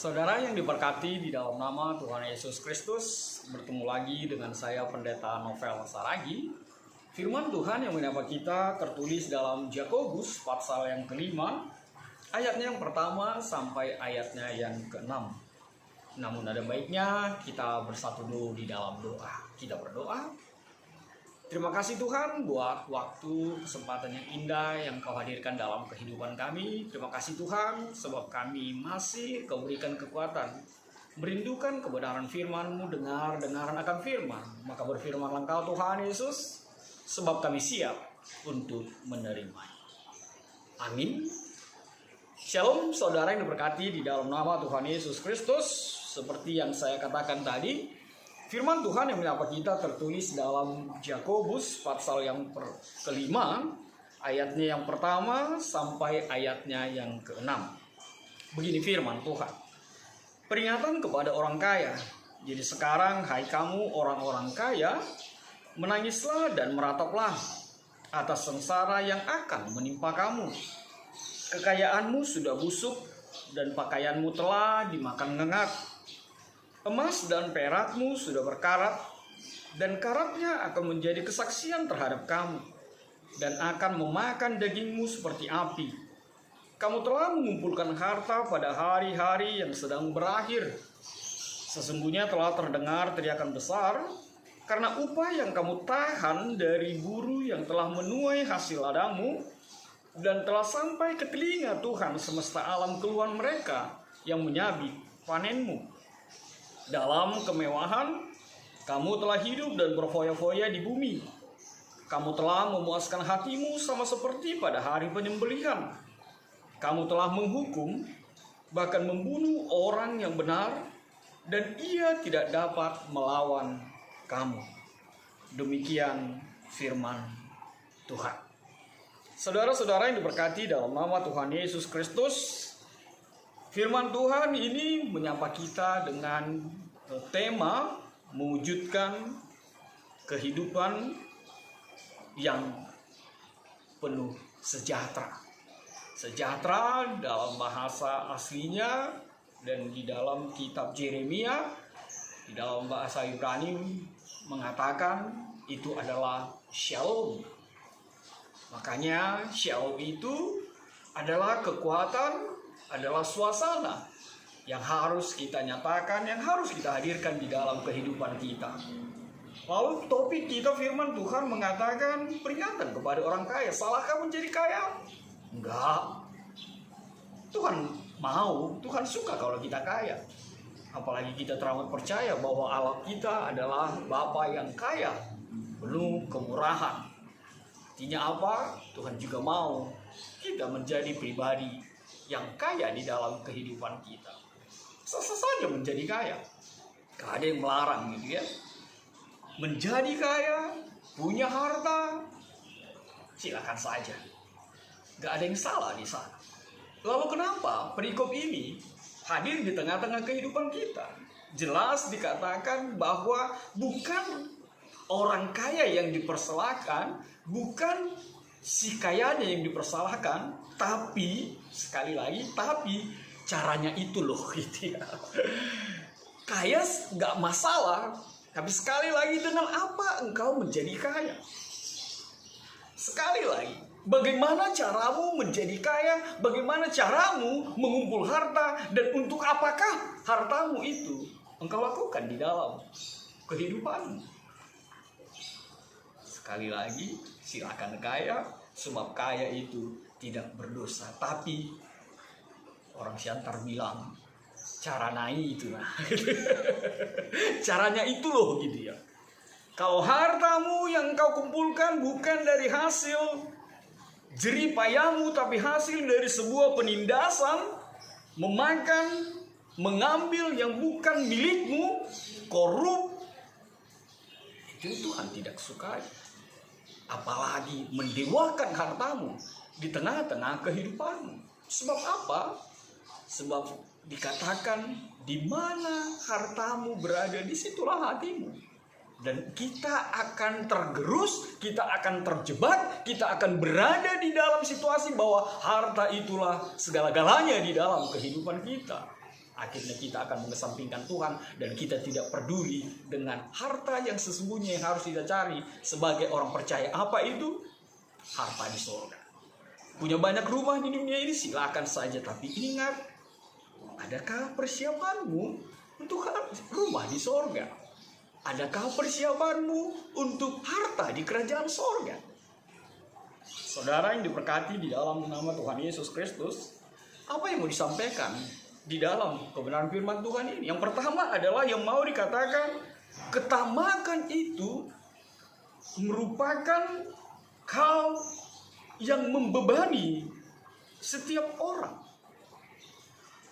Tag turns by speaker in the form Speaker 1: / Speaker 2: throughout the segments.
Speaker 1: Saudara yang diberkati di dalam nama Tuhan Yesus Kristus, bertemu lagi dengan saya Pendeta Novel Saragi. Firman Tuhan yang menyapa kita tertulis dalam Yakobus pasal yang kelima, ayatnya yang pertama sampai ayatnya yang keenam. Namun ada baiknya kita bersatu dulu di dalam doa. Kita berdoa. Terima kasih Tuhan buat waktu, kesempatan yang indah yang Kau hadirkan dalam kehidupan kami. Terima kasih Tuhan sebab kami masih Kau berikan kekuatan, merindukan kebenaran firman-Mu, dengar-dengaran akan firman. Maka berfirmanlah Engkau Tuhan Yesus, sebab kami siap untuk menerimanya. Amin. Shalom saudara yang diberkati di dalam nama Tuhan Yesus Kristus. Seperti yang saya katakan tadi, firman Tuhan yang menyapa kita tertulis dalam Yakobus pasal yang kelima, ayatnya yang pertama sampai ayatnya yang keenam. Begini firman Tuhan. Peringatan kepada orang kaya. Jadi sekarang hai kamu orang-orang kaya, menangislah dan merataplah atas sengsara yang akan menimpa kamu. Kekayaanmu sudah busuk dan pakaianmu telah dimakan ngengak. Emas dan perakmu sudah berkarat, dan karatnya akan menjadi kesaksian terhadap kamu, dan akan memakan dagingmu seperti api. Kamu telah mengumpulkan harta pada hari-hari yang sedang berakhir. Sesungguhnya telah terdengar teriakan besar, karena upah yang kamu tahan dari buruh yang telah menuai hasil ladangmu, dan telah sampai ke telinga Tuhan semesta alam keluhan mereka yang menyabit panenmu. Dalam kemewahan, kamu telah hidup dan berfoya-foya di bumi. Kamu telah memuaskan hatimu sama seperti pada hari penyembelihan. Kamu telah menghukum, bahkan membunuh orang yang benar, dan ia tidak dapat melawan kamu. Demikian firman Tuhan. Saudara-saudara yang diberkati dalam nama Tuhan Yesus Kristus, firman Tuhan ini menyapa kita dengan tema mewujudkan kehidupan yang penuh sejahtera. Sejahtera dalam bahasa aslinya dan di dalam kitab Yeremia, di dalam bahasa Ibrani mengatakan itu adalah shalom. Makanya shalom itu adalah kekuatan, adalah suasana yang harus kita nyatakan, yang harus kita hadirkan di dalam kehidupan kita. Lalu topik kita firman Tuhan mengatakan peringatan kepada orang kaya. Salahkah menjadi kaya? Enggak. Tuhan mau, Tuhan suka kalau kita kaya. Apalagi kita teramat percaya bahwa Allah kita adalah Bapa yang kaya, penuh kemurahan. Artinya apa? Tuhan juga mau kita menjadi pribadi yang kaya di dalam kehidupan kita. Sasa saja menjadi kaya. Gak ada yang melarang gitu ya. Menjadi kaya, punya harta, silakan saja. Gak ada yang salah di sana. Lalu kenapa perikop ini hadir di tengah-tengah kehidupan kita? Jelas dikatakan bahwa bukan orang kaya yang dipersalahkan, bukan si kayanya yang dipersalahkan, tapi sekali lagi, tapi caranya itu loh gitu ya. Kaya nggak masalah, tapi sekali lagi dengan apa engkau menjadi kaya? Sekali lagi, bagaimana caramu menjadi kaya? Bagaimana caramu mengumpul harta? Dan untuk apakah hartamu itu engkau lakukan di dalam kehidupanmu? Sekali lagi, silakan kaya, sebab kaya itu tidak berdosa. Tapi orang Siantar bilang cara naik itu nah. Caranya itu loh gitu ya. Kalau hartamu yang kau kumpulkan bukan dari hasil jerih payahmu, tapi hasil dari sebuah penindasan, memakan, mengambil yang bukan milikmu, korup, itu Tuhan tidak sukai. Apalagi mendewakan hartamu di tengah-tengah kehidupanmu. Sebab apa? Sebab dikatakan di mana hartamu berada, disitulah hatimu. Dan kita akan tergerus, kita akan terjebak, kita akan berada di dalam situasi bahwa harta itulah segala-galanya di dalam kehidupan kita. Akhirnya kita akan mengesampingkan Tuhan dan kita tidak peduli dengan harta yang sesungguhnya yang harus kita cari sebagai orang percaya. Apa itu? Harta di surga. Punya banyak rumah di dunia ini silakan saja, tapi ingat, adakah persiapanmu untuk rumah di surga? Adakah persiapanmu untuk harta di kerajaan surga? Saudara yang diberkati di dalam nama Tuhan Yesus Kristus, apa yang mau disampaikan di dalam kebenaran firman Tuhan ini? Yang pertama adalah yang mau dikatakan, ketamakan itu merupakan hal yang membebani setiap orang.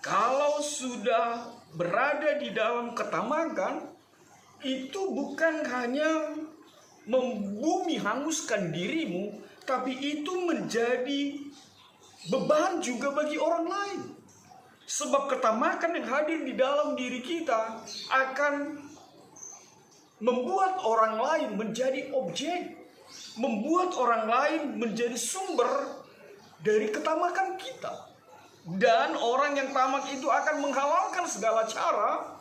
Speaker 1: Kalau sudah berada di dalam ketamakan, itu bukan hanya membumi hanguskan dirimu, tapi itu menjadi beban juga bagi orang lain. Sebab ketamakan yang hadir di dalam diri kita akan membuat orang lain menjadi objek, membuat orang lain menjadi sumber dari ketamakan kita. Dan orang yang tamak itu akan menghalalkan segala cara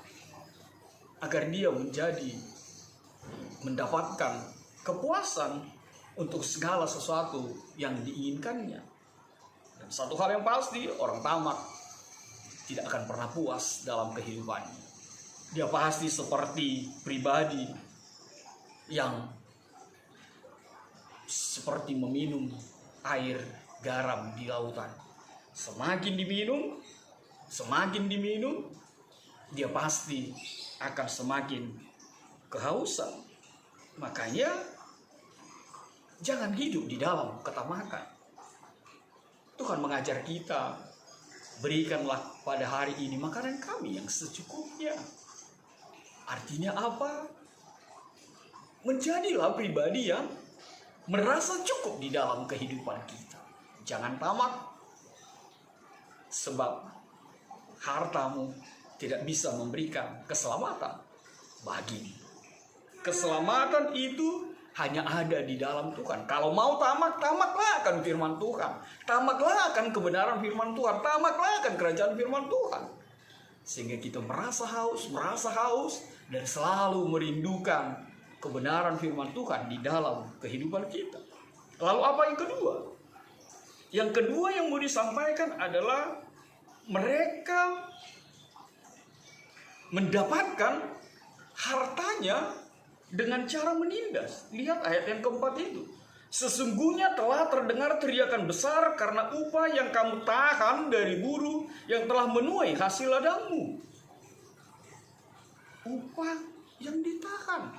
Speaker 1: agar dia mendapatkan kepuasan untuk segala sesuatu yang diinginkannya. Dan satu hal yang pasti, orang tamak tidak akan pernah puas dalam kehidupannya. Dia pasti seperti pribadi yang seperti meminum air garam di lautan. Semakin diminum, dia pasti akan semakin kehausan. Makanya jangan hidup di dalam ketamakan. Tuhan mengajar kita, berikanlah pada hari ini makanan kami yang secukupnya. Artinya apa? Menjadilah pribadi yang merasa cukup di dalam kehidupan kita. Jangan tamak, sebab hartamu tidak bisa memberikan keselamatan bagimu. Keselamatan itu hanya ada di dalam Tuhan. Kalau mau tamak, tamaklah akan firman Tuhan. Tamaklah akan kebenaran firman Tuhan. Tamaklah akan kerajaan firman Tuhan. Sehingga kita merasa haus, dan selalu merindukan kebenaran firman Tuhan di dalam kehidupan kita. Lalu apa yang kedua? Yang kedua yang mau disampaikan adalah mereka mendapatkan hartanya dengan cara menindas. Lihat ayat yang keempat itu. Sesungguhnya telah terdengar teriakan besar karena upah yang kamu tahan dari buruh yang telah menuai hasil ladangmu. Upah yang ditahan.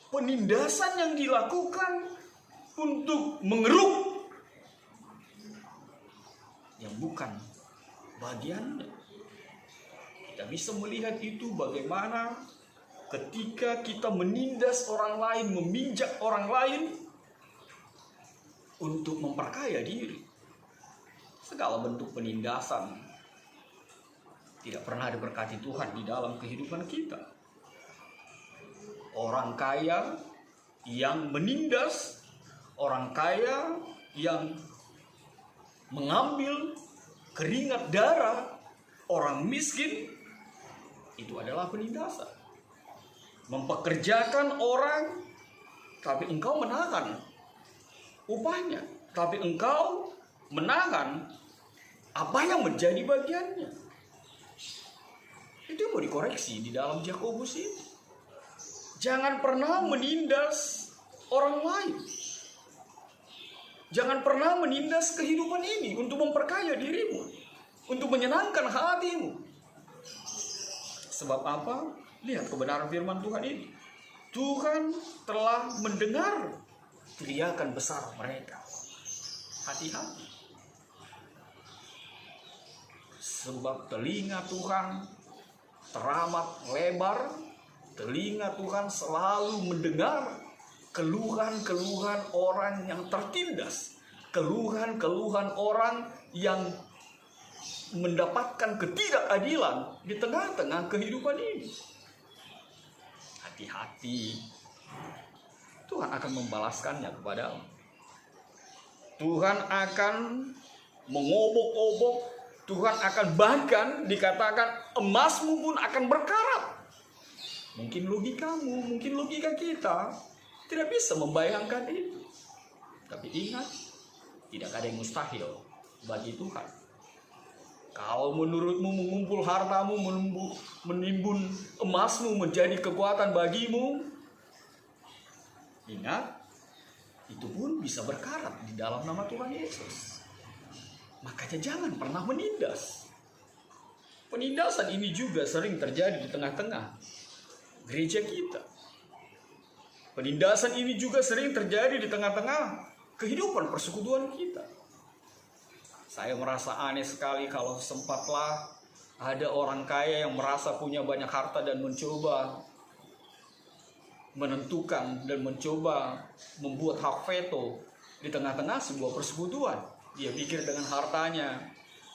Speaker 1: Penindasan yang dilakukan untuk mengeruk yang bukan bagiannya. Kita bisa melihat itu bagaimana ketika kita menindas orang lain, meminjak orang lain untuk memperkaya diri. Segala bentuk penindasan tidak pernah diberkati Tuhan di dalam kehidupan kita. Orang kaya yang menindas, orang kaya yang mengambil keringat darah orang miskin, itu adalah penindasan. Mempekerjakan orang, tapi engkau menahan upahnya, tapi engkau menahan apa yang menjadi bagiannya. Itu mau dikoreksi di dalam Yakobus ini. Jangan pernah menindas orang lain. Jangan pernah menindas kehidupan ini untuk memperkaya dirimu, untuk menyenangkan hatimu. Sebab apa? Lihat kebenaran firman Tuhan ini. Tuhan telah mendengar teriakan besar mereka. Hati-hati. Sebab telinga Tuhan teramat lebar. Telinga Tuhan selalu mendengar keluhan-keluhan orang yang tertindas. Keluhan-keluhan orang yang mendapatkan ketidakadilan di tengah-tengah kehidupan ini. Hati-hati. Tuhan akan membalaskannya kepadamu. Tuhan akan mengobok-obok Tuhan akan bahkan dikatakan emasmu pun akan berkarat. Mungkin logikamu, mungkin logika kita tidak bisa membayangkan itu. Tapi ingat, tidak ada yang mustahil bagi Tuhan. Kalau menurutmu mengumpul hartamu, menimbun emasmu menjadi kekuatan bagimu, ingat, itu pun bisa berkarat di dalam nama Tuhan Yesus. Makanya jangan pernah menindas. Penindasan ini juga sering terjadi di tengah-tengah gereja kita. Penindasan ini juga sering terjadi di tengah-tengah kehidupan persekutuan kita. Saya merasa aneh sekali kalau sempatlah ada orang kaya yang merasa punya banyak harta dan mencoba menentukan dan mencoba membuat hak veto di tengah-tengah sebuah persekutuan. Dia pikir dengan hartanya,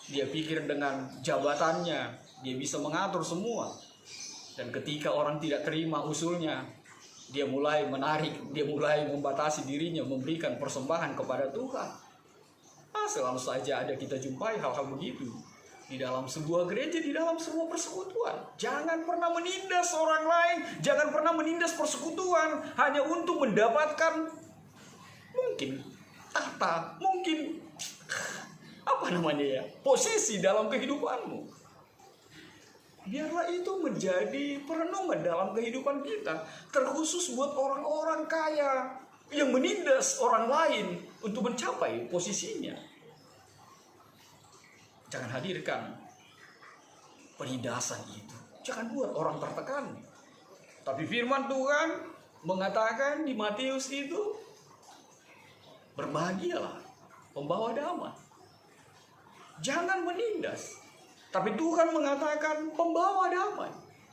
Speaker 1: dia pikir dengan jabatannya, dia bisa mengatur semua. Dan ketika orang tidak terima usulnya, dia mulai menarik, dia mulai membatasi dirinya, memberikan persembahan kepada Tuhan. Selalu saja ada kita jumpai hal-hal begitu di dalam sebuah gereja, di dalam sebuah persekutuan. Jangan pernah menindas orang lain, jangan pernah menindas persekutuan hanya untuk mendapatkan mungkin tahta, mungkin posisi dalam kehidupanmu. Biarlah itu menjadi perenungan dalam kehidupan kita, terkhusus buat orang-orang kaya yang menindas orang lain untuk mencapai posisinya. Jangan hadirkan penindasan itu. Jangan buat orang tertekan. Tapi firman Tuhan mengatakan di Matius itu, berbahagialah pembawa damai. Jangan menindas. Tapi Tuhan mengatakan pembawa damai.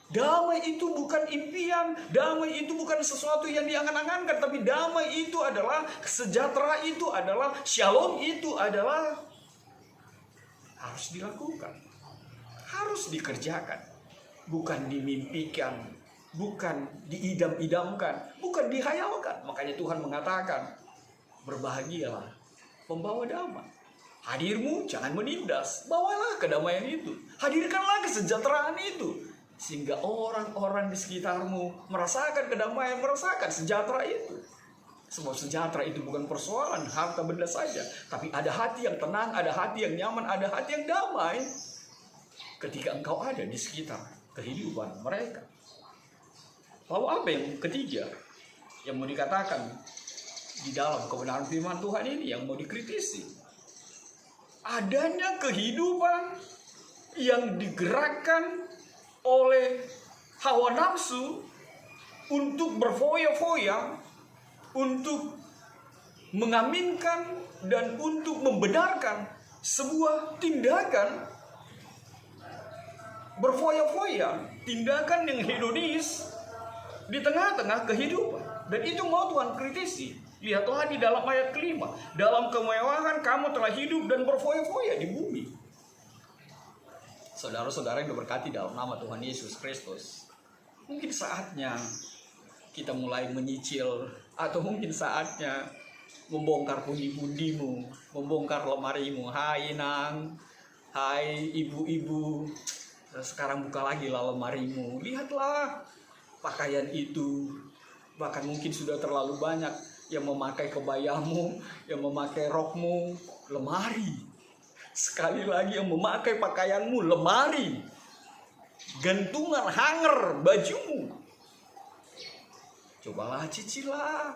Speaker 1: Damai itu bukan impian, damai itu bukan sesuatu yang diangan-angankan, tapi damai itu adalah, sejahtera itu adalah, shalom itu adalah harus dilakukan, harus dikerjakan, bukan dimimpikan, bukan diidam-idamkan, bukan dihayalkan. Makanya Tuhan mengatakan, berbahagialah pembawa damai. Hadirmu jangan menindas, bawalah kedamaian itu, hadirkanlah kesejahteraan itu, sehingga orang-orang di sekitarmu merasakan kedamaian, merasakan sejahtera itu. Sebab sejahtera itu bukan persoalan harta benda saja, tapi ada hati yang tenang, ada hati yang nyaman, ada hati yang damai ketika engkau ada di sekitar kehidupan mereka. Lalu apa yang ketiga yang mau dikatakan di dalam kebenaran firman Tuhan ini yang mau dikritisi? Adanya kehidupan yang digerakkan oleh hawa nafsu untuk berfoya-foya, untuk mengaminkan dan untuk membenarkan sebuah tindakan berfoya-foya, tindakan yang hedonis di tengah-tengah kehidupan. Dan itu mau Tuhan kritisi. Lihatlah di dalam ayat kelima, dalam kemewahan kamu telah hidup dan berfoya-foya di bumi. Saudara-saudara yang diberkati dalam nama Tuhan Yesus Kristus, mungkin saatnya kita mulai menyicil, atau mungkin saatnya membongkar pundi-pundimu, membongkar lemarimu. Hai Nang, hai ibu-ibu, sekarang buka lagi lah lemarimu. Lihatlah pakaian itu, bahkan mungkin sudah terlalu banyak yang memakai kebayamu, yang memakai rokmu. Lemari, sekali lagi, yang memakai pakaianmu, lemari, gantungan hanger bajumu. Cobalah, cicilah,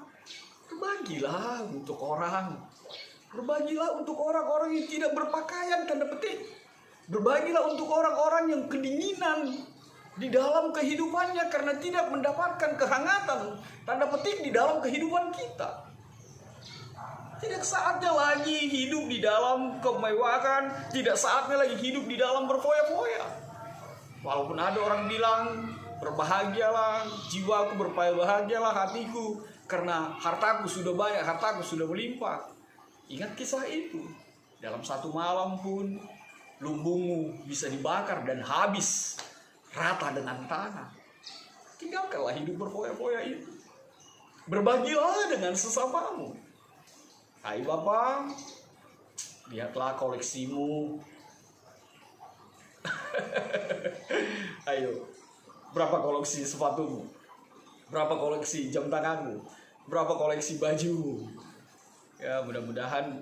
Speaker 1: berbagilah untuk orang, berbagilah untuk orang-orang yang tidak berpakaian, tanda petik. Berbagilah untuk orang-orang yang kedinginan di dalam kehidupannya karena tidak mendapatkan kehangatan, tanda petik, di dalam kehidupan kita. Tidak saatnya lagi hidup di dalam kemewahan, tidak saatnya lagi hidup di dalam berfoya-foya. Walaupun ada orang bilang, berbahagialah jiwaku, berbahagialah hatiku, karena hartaku sudah banyak, hartaku sudah melimpah. Ingat kisah itu. Dalam satu malam pun lumbungmu bisa dibakar dan habis rata dengan tanah. Tinggalkanlah hidup berfoya-foya itu. Berbagilah dengan sesamamu. Hai Bapak, lihatlah koleksimu. Ayo, berapa koleksi sepatumu? Berapa koleksi jam tanganmu? Berapa koleksi baju? Ya mudah-mudahan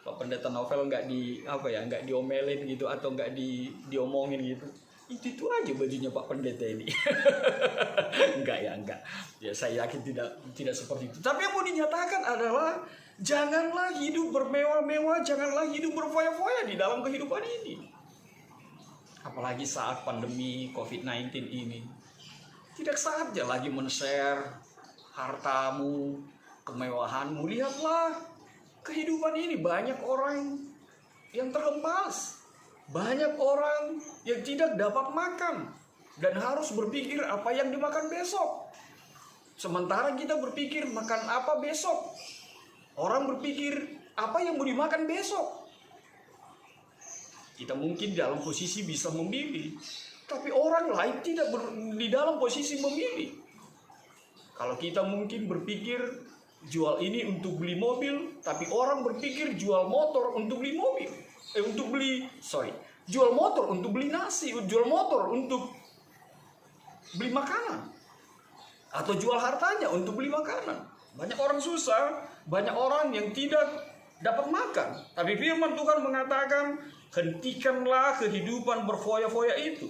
Speaker 1: Pak Pendeta Novel nggak diomelin gitu atau nggak diomongin gitu. Itu aja bajunya Pak Pendeta ini. enggak. Ya saya yakin tidak seperti itu. Tapi yang mau dinyatakan adalah janganlah hidup bermewah-mewah, janganlah hidup berfoya-foya di dalam kehidupan ini. Apalagi saat pandemi COVID-19 ini. Tidak saatnya lagi men-share hartamu, kemewahanmu. Lihatlah kehidupan ini, banyak orang yang terhempas. Banyak orang yang tidak dapat makan dan harus berpikir apa yang dimakan besok. Sementara kita berpikir makan apa besok. Orang berpikir apa yang mau dimakan besok. Kita mungkin dalam posisi bisa memilih, tapi orang lain tidak di dalam posisi memilih. Kalau kita mungkin berpikir jual ini untuk beli mobil, tapi orang berpikir jual motor untuk beli mobil. Jual motor untuk beli nasi, jual motor untuk beli makanan. Atau jual hartanya untuk beli makanan. Banyak orang susah, banyak orang yang tidak dapat makan. Tapi firman Tuhan mengatakan, hentikanlah kehidupan berfoya-foya itu.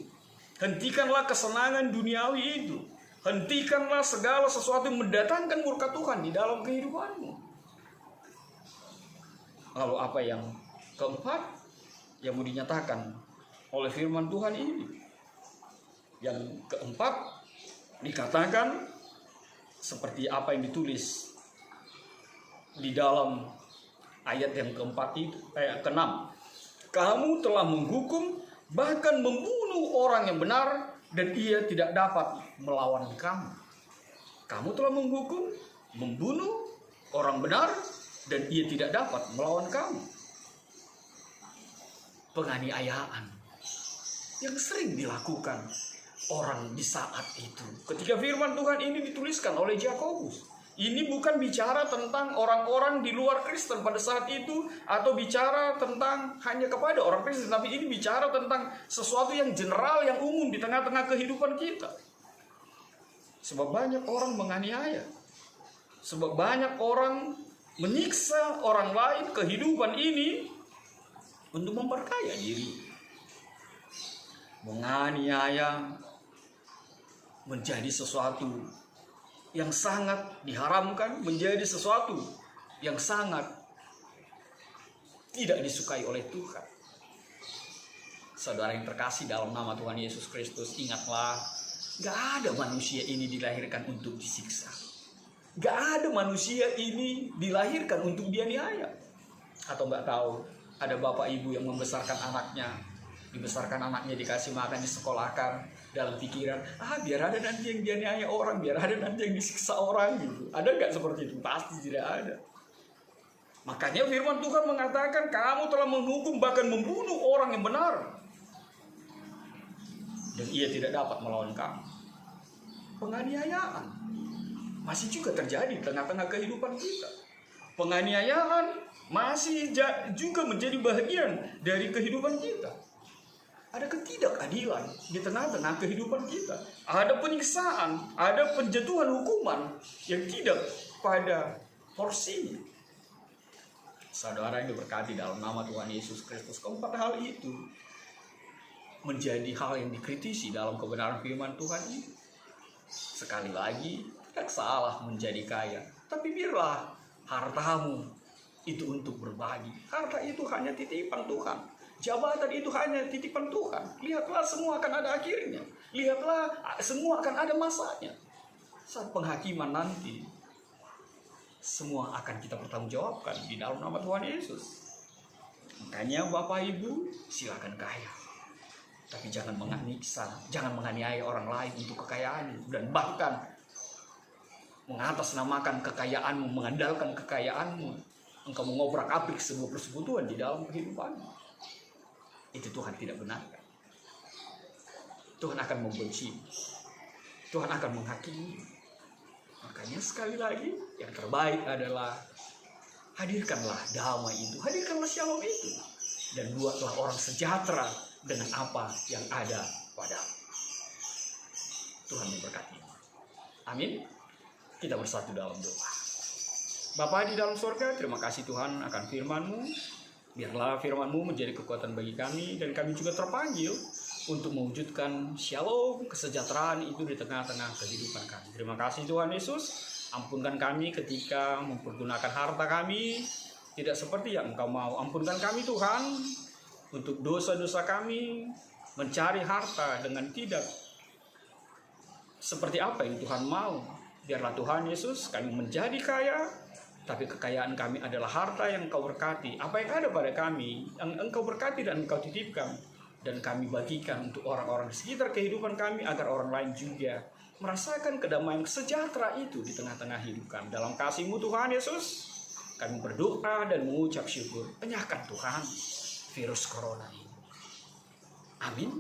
Speaker 1: Hentikanlah kesenangan duniawi itu. Hentikanlah segala sesuatu yang mendatangkan murka Tuhan di dalam kehidupanmu. Lalu apa yang keempat yang mau dinyatakan oleh firman Tuhan ini? Yang keempat dikatakan seperti apa yang ditulis di dalam ayat yang keempat itu, ayat ke-6. Kamu telah menghukum bahkan membunuh orang yang benar dan ia tidak dapat melawan kamu. Kamu telah menghukum, membunuh orang benar dan ia tidak dapat melawan kamu. Penganiayaan yang sering dilakukan orang di saat itu. Ketika firman Tuhan ini dituliskan oleh Yakobus, ini bukan bicara tentang orang-orang di luar Kristen pada saat itu, atau bicara tentang hanya kepada orang Kristen, tapi ini bicara tentang sesuatu yang general, yang umum di tengah-tengah kehidupan kita. Sebab banyak orang menganiaya, sebab banyak orang menyiksa orang lain kehidupan ini untuk memperkaya diri. Menganiaya menjadi sesuatu yang sangat diharamkan, menjadi sesuatu yang sangat tidak disukai oleh Tuhan. Saudara yang terkasih dalam nama Tuhan Yesus Kristus, ingatlah, gak ada manusia ini dilahirkan untuk disiksa. Gak ada manusia ini dilahirkan untuk dianiaya. Atau gak tahu, ada bapak ibu yang membesarkan anaknya, dikasih makan, disekolahkan dalam pikiran, biar ada nanti yang dianiaya orang, biar ada nanti yang disiksa orang gitu. Ada nggak seperti itu? Pasti tidak ada. Makanya firman Tuhan mengatakan, kamu telah menghukum bahkan membunuh orang yang benar dan ia tidak dapat melawan kamu. Penganiayaan masih juga terjadi di tengah-tengah kehidupan kita. Penganiayaan masih juga menjadi bagian dari kehidupan kita. Ada ketidakadilan di tengah-tengah kehidupan kita. Ada penyiksaan, ada penjatuhan hukuman yang tidak pada porsinya. Saudara yang diberkati dalam nama Tuhan Yesus Kristus, keempat hal itu menjadi hal yang dikritisi dalam kebenaran firman Tuhan ini. Sekali lagi, tidak salah menjadi kaya, tapi biarlah hartamu itu untuk berbagi. Harta itu hanya titipan Tuhan. Jabatan itu hanya titipan Tuhan. Lihatlah, semua akan ada akhirnya. Lihatlah, semua akan ada masanya. Saat penghakiman nanti, semua akan kita pertanggungjawabkan di dalam nama Tuhan Yesus. Makanya Bapak Ibu, silakan kaya, tapi jangan menganiksa, jangan menganiaya orang lain untuk kekayaanmu, dan bahkan mengatasnamakan kekayaanmu, mengandalkan kekayaanmu, engkau mengobrak-abrik sebuah persekutuan di dalam kehidupanmu. Itu Tuhan tidak benarkan. Tuhan akan membenci, Tuhan akan menghakimi. Makanya sekali lagi, yang terbaik adalah hadirkanlah damai itu, hadirkanlah shalom itu, dan buatlah orang sejahtera dengan apa yang ada padamu. Tuhan memberkati. Amin. Kita bersatu dalam doa. Bapa di dalam surga, terima kasih Tuhan akan firman-Mu. Biarlah firman-Mu menjadi kekuatan bagi kami, dan kami juga terpanggil untuk mewujudkan shalom, kesejahteraan itu di tengah-tengah kehidupan kami. Terima kasih Tuhan Yesus. Ampunkan kami ketika mempergunakan harta kami tidak seperti yang Engkau mau. Ampunkan kami Tuhan untuk dosa-dosa kami, mencari harta dengan tidak seperti apa yang Tuhan mau. Biarlah Tuhan Yesus kami menjadi kaya, tapi kekayaan kami adalah harta yang Engkau berkati. Apa yang ada pada kami, yang Engkau berkati dan Engkau titipkan, dan kami bagikan untuk orang-orang di sekitar kehidupan kami, agar orang lain juga merasakan kedamaian sejahtera itu di tengah-tengah hidup kami. Dalam kasih-Mu Tuhan Yesus, kami berdoa dan mengucap syukur. Enyahkan Tuhan virus corona ini. Amin.